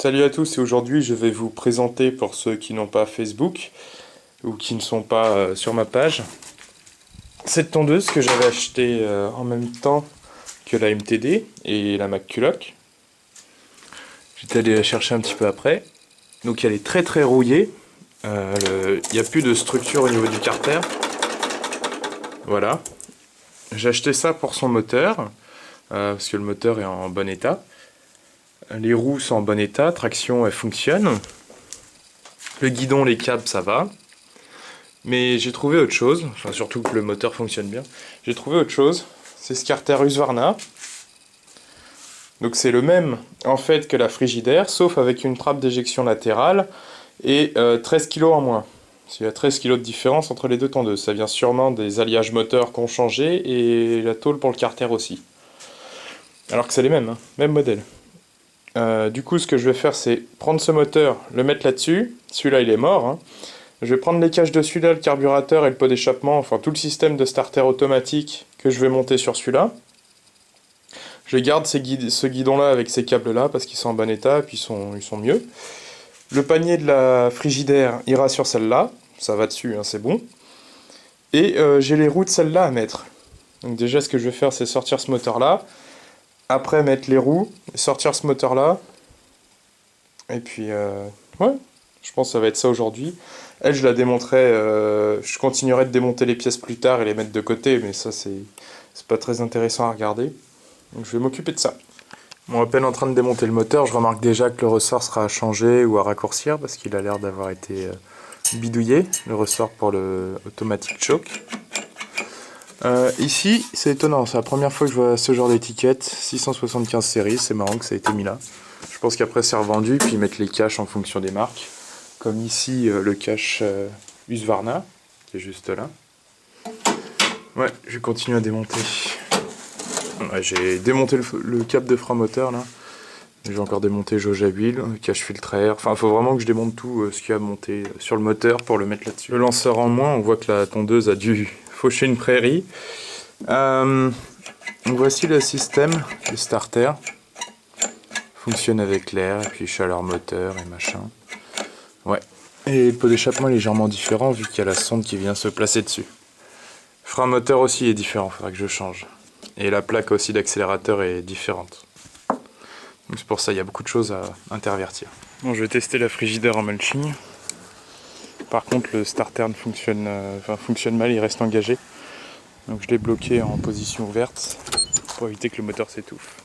Salut à tous et aujourd'hui je vais vous présenter pour ceux qui n'ont pas Facebook ou qui ne sont pas sur ma page cette tondeuse que j'avais achetée en même temps que la MTD et la McCulloch. J'étais allé la chercher un petit peu après. Donc elle est très très rouillée. Il n'y a plus de structure au niveau du carter. Voilà. J'ai acheté ça pour son moteur parce que le moteur est en bon état. Les roues sont en bon état, traction elle fonctionne. Le guidon, les câbles ça va. Mais j'ai trouvé autre chose, enfin surtout que le moteur fonctionne bien. J'ai trouvé autre chose, c'est ce carter Husqvarna. Donc c'est le même en fait que la Frigidaire, sauf avec une trappe d'éjection latérale et 13 kg en moins. Il y a 13 kg de différence entre les deux tondeuses. Ça vient sûrement des alliages moteurs qui ont changé et la tôle pour le carter aussi. Alors que c'est les mêmes, hein, même modèle. Du coup ce que je vais faire c'est prendre ce moteur, le mettre là-dessus. Celui-là il est mort, hein. Je vais prendre les caches de celui-là, le carburateur et le pot d'échappement, enfin tout le système de starter automatique que je vais monter sur celui-là. Je garde ce guidon-là avec ces câbles-là parce qu'ils sont en bon état et puis ils sont mieux. Le panier de la Frigidaire ira sur celle-là, ça va dessus, hein, c'est bon. Et j'ai les roues de celle-là à mettre. Donc déjà ce que je vais faire c'est sortir ce moteur-là, après mettre les roues, sortir ce moteur-là, et puis ouais, je pense que ça va être ça aujourd'hui. Elle, je la démonterai, je continuerai de démonter les pièces plus tard et les mettre de côté, mais ça, c'est pas très intéressant à regarder. Donc je vais m'occuper de ça. Bon, à peine en train de démonter le moteur, je remarque déjà que le ressort sera à changer ou à raccourcir, parce qu'il a l'air d'avoir été bidouillé, le ressort pour le automatic choke. Ici, c'est étonnant, c'est la première fois que je vois ce genre d'étiquette, 675 série, c'est marrant que ça ait été mis là. Je pense qu'après c'est revendu, puis ils mettent les caches en fonction des marques. Comme ici, le cache Husqvarna, qui est juste là. Ouais, je vais continuer à démonter. Ouais, j'ai démonté le câble de frein moteur là. J'ai encore démonté jauge à huile, cache filtre à air. Enfin, il faut vraiment que je démonte tout ce qu'il y a à monter sur le moteur pour le mettre là-dessus. Le lanceur en moins, on voit que la tondeuse a dû faucher une prairie. Donc voici le système du starter. Fonctionne avec l'air, et puis chaleur moteur et machin. Ouais. Et le pot d'échappement est légèrement différent vu qu'il y a la sonde qui vient se placer dessus. Le frein moteur aussi est différent, il faudra que je change. Et la plaque aussi d'accélérateur est différente. Donc c'est pour ça, il y a beaucoup de choses à intervertir. Bon, je vais tester la Frigidaire en mulching. Par contre, le starter ne fonctionne mal, il reste engagé. Donc je l'ai bloqué en position ouverte pour éviter que le moteur s'étouffe.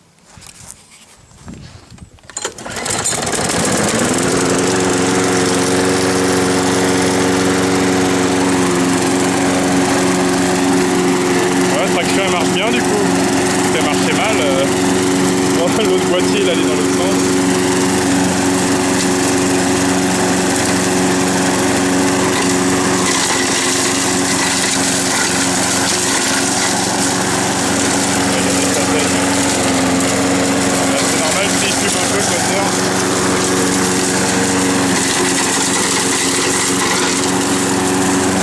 Elle marche bien du coup, si elle marchait mal, l'autre boîtier il allait dans l'autre sens. C'est normal s'il fume un peu le moteur.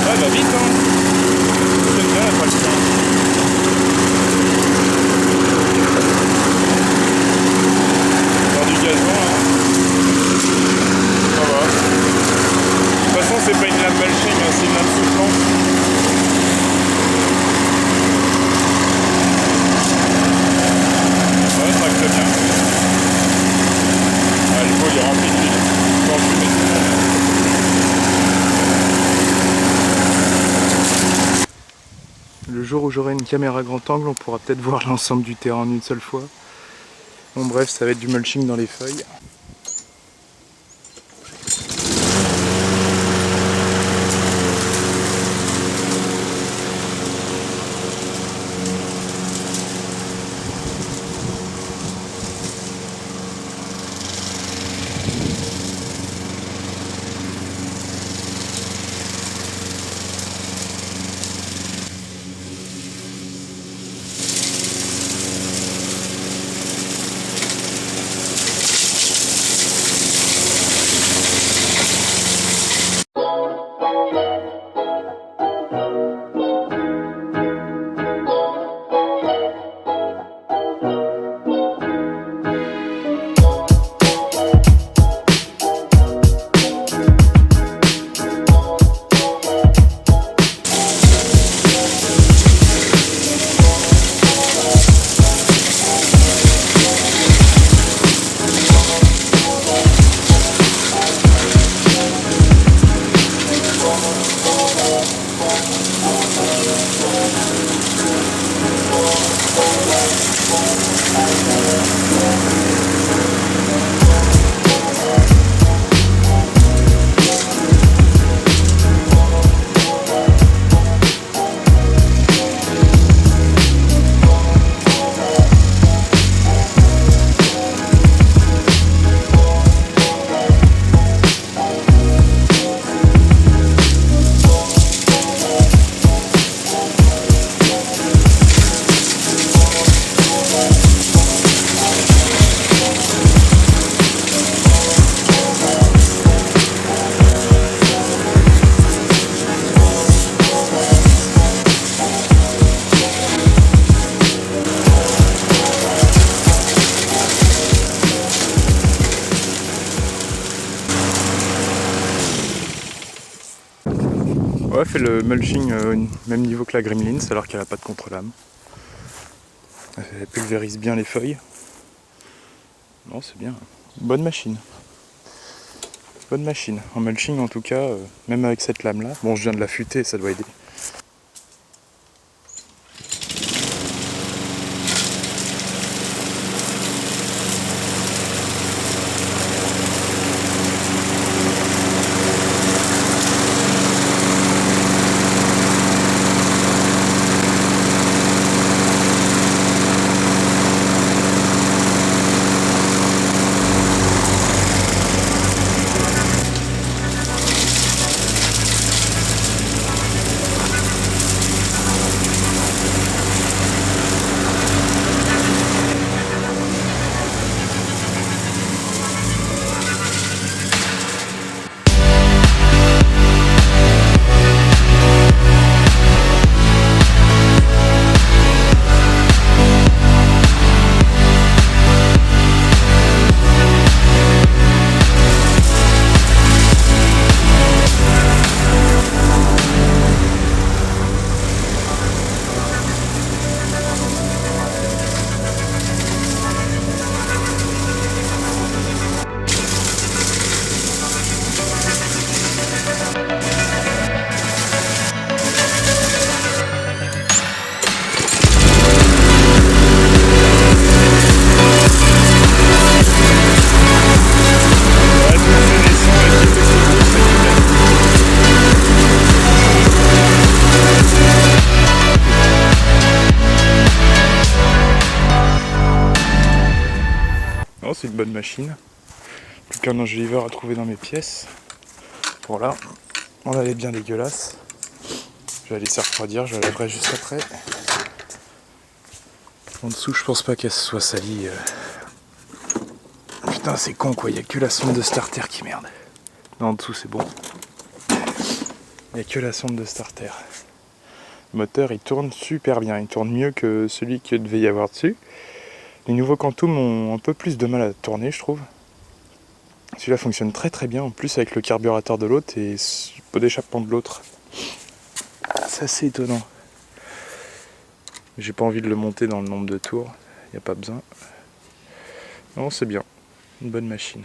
Ouais, va vite hein. J'aime bien la traction. C'est pas une lame mulching, hein, c'est une lame soufflante. Ouais, ça tracte bien. Ah, le pot il est rempli d'huile. Faut enfumer tout le monde. Le jour où j'aurai une caméra grand angle, on pourra peut-être voir l'ensemble du terrain en une seule fois. Bon bref, ça va être du mulching dans les feuilles. Ouais, fait le mulching au même niveau que la Gremlins alors qu'elle n'a pas de contre-lame. Elle pulvérise bien les feuilles. Non, c'est bien. Bonne machine. Bonne machine. En mulching en tout cas, même avec cette lame là. Bon, je viens de l'affûter, ça doit aider. Non, c'est une bonne machine. Plus qu'un enjoliveur à trouver dans mes pièces. Voilà, on a les bien dégueulasses. Je vais la laisser refroidir, je la laverai juste après. En dessous, je pense pas qu'elle se soit salie. Putain, c'est con quoi, il n'y a que la sonde de starter qui merde. Non, en dessous, c'est bon. Il n'y a que la sonde de starter. Le moteur, il tourne super bien. Il tourne mieux que celui qu'il devait y avoir dessus. Les nouveaux Quantum ont un peu plus de mal à tourner, je trouve. Celui-là fonctionne très très bien, en plus avec le carburateur de l'autre et le pot d'échappement de l'autre. C'est assez étonnant. J'ai pas envie de le monter dans le nombre de tours, il n'y a pas besoin. Non, c'est bien, une bonne machine.